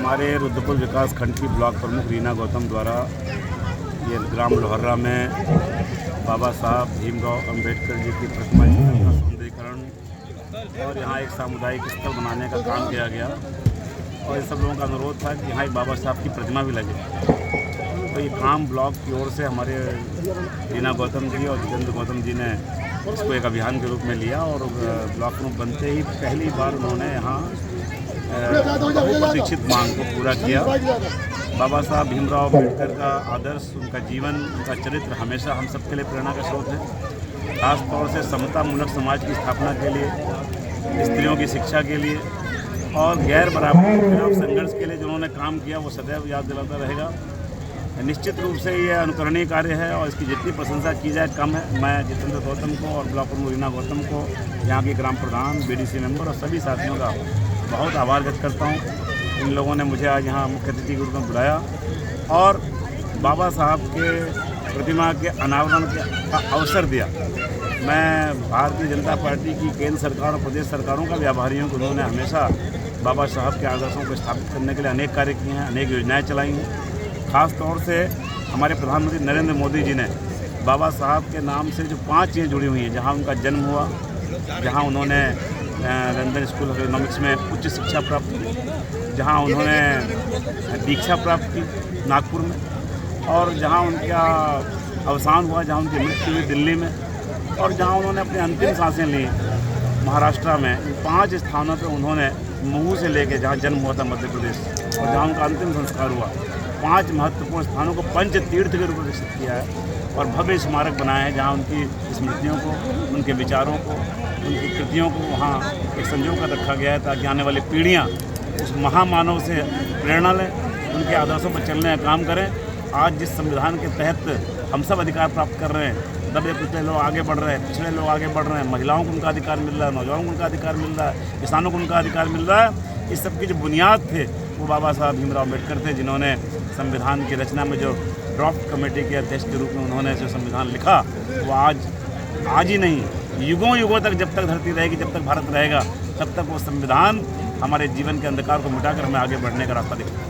हमारे रुद्रपुर विकास खंड की ब्लॉक प्रमुख रीना गौतम द्वारा ये ग्राम लोहर्रा में बाबा साहब भीमराव अंबेडकर जी की प्रतिमा का सौंदर्यीकरण और यहाँ एक सामुदायिक स्थल बनाने का काम किया गया और इन सब लोगों का अनुरोध था कि यहाँ एक बाबा साहब की प्रतिमा भी लगे। तो ये काम ब्लॉक की ओर से हमारे रीना गौतम जी और जितेंद्र गौतम जी ने इसको एक अभियान के रूप में लिया और ब्लॉक प्रमुख बनते ही पहली बार उन्होंने यहाँ बहुप्रतीक्षित मांग को पूरा किया। बाबा साहब भीमराव अंबेडकर का आदर्श, उनका जीवन, उनका चरित्र हमेशा हम सबके लिए प्रेरणा का स्रोत है। खास तौर से समतामूलक समाज की स्थापना के लिए, स्त्रियों की शिक्षा के लिए और गैर बराबरी के खिलाफ संघर्ष के लिए जिन्होंने काम किया वो सदैव याद दिलाता रहेगा। निश्चित रूप से ये अनुकरणीय कार्य है और इसकी जितनी प्रशंसा की जाए कम है। मैं जितेंद्र गौतम को और ब्लॉक प्रमुख रीना गौतम को, यहाँ के ग्राम प्रधान, बीडीसी मेंबर और सभी साथियों का बहुत आभार व्यक्त करता हूँ। इन लोगों ने मुझे आज यहाँ मुख्य अतिथि के रूप में बुलाया और बाबा साहब के प्रतिमा के अनावरण का अवसर दिया। मैं भारतीय जनता पार्टी की केंद्र सरकार और प्रदेश सरकारों का भी आभारी हूँ कि उन्होंने हमेशा बाबा साहब के आदर्शों को स्थापित करने के लिए अनेक कार्य किए हैं, अनेक योजनाएँ चलाई हैं। खास तौर से हमारे प्रधानमंत्री नरेंद्र मोदी जी ने बाबा साहब के नाम से जो 5 चीज़ें जुड़ी हुई हैं, जहाँ उनका जन्म हुआ, जहाँ उन्होंने लंदन स्कूल ऑफ इकोनॉमिक्स में उच्च शिक्षा प्राप्त की, जहाँ उन्होंने दीक्षा प्राप्त की नागपुर में, और जहाँ उनका अवसान हुआ, जहाँ उनकी मृत्यु हुई दिल्ली में, और जहाँ उन्होंने अपनी अंतिम सांसें ली महाराष्ट्र में। 5 स्थानों पर उन्होंने महू से लेके जहाँ जन्म हुआ था मध्य प्रदेश और जहाँ उनका अंतिम संस्कार हुआ, 5 महत्वपूर्ण स्थानों को पंच तीर्थ के रूप में विकसित किया है और भव्य स्मारक बनाए हैं, जहाँ उनकी स्मृतियों को, उनके विचारों को, उनकी कृतियों को वहाँ एक संजो कर रखा गया है ताकि आने वाली पीढ़ियाँ उस महामानव से प्रेरणा लें, उनके आदर्शों पर चलने का काम करें। आज जिस संविधान के तहत हम सब अधिकार प्राप्त कर रहे हैं, दबे कुचले लोग आगे बढ़ रहे हैं, पिछड़े लोग आगे बढ़ रहे हैं, महिलाओं को उनका अधिकार मिल रहा है, नौजवानों को उनका अधिकार मिल रहा है, किसानों को उनका अधिकार मिल रहा है। इस सब की जो बुनियाद थे वो बाबा साहब भीमराव अम्बेडकर थे, जिन्होंने संविधान की रचना में जो ड्राफ्ट कमेटी के अध्यक्ष के रूप में उन्होंने जो संविधान लिखा, वो आज ही नहीं, युगों युगों तक, जब तक धरती रहेगी, जब तक भारत रहेगा, तब तक वो संविधान हमारे जीवन के अंधकार को मिटाकर हमें आगे बढ़ने का रास्ता दिखाएगा।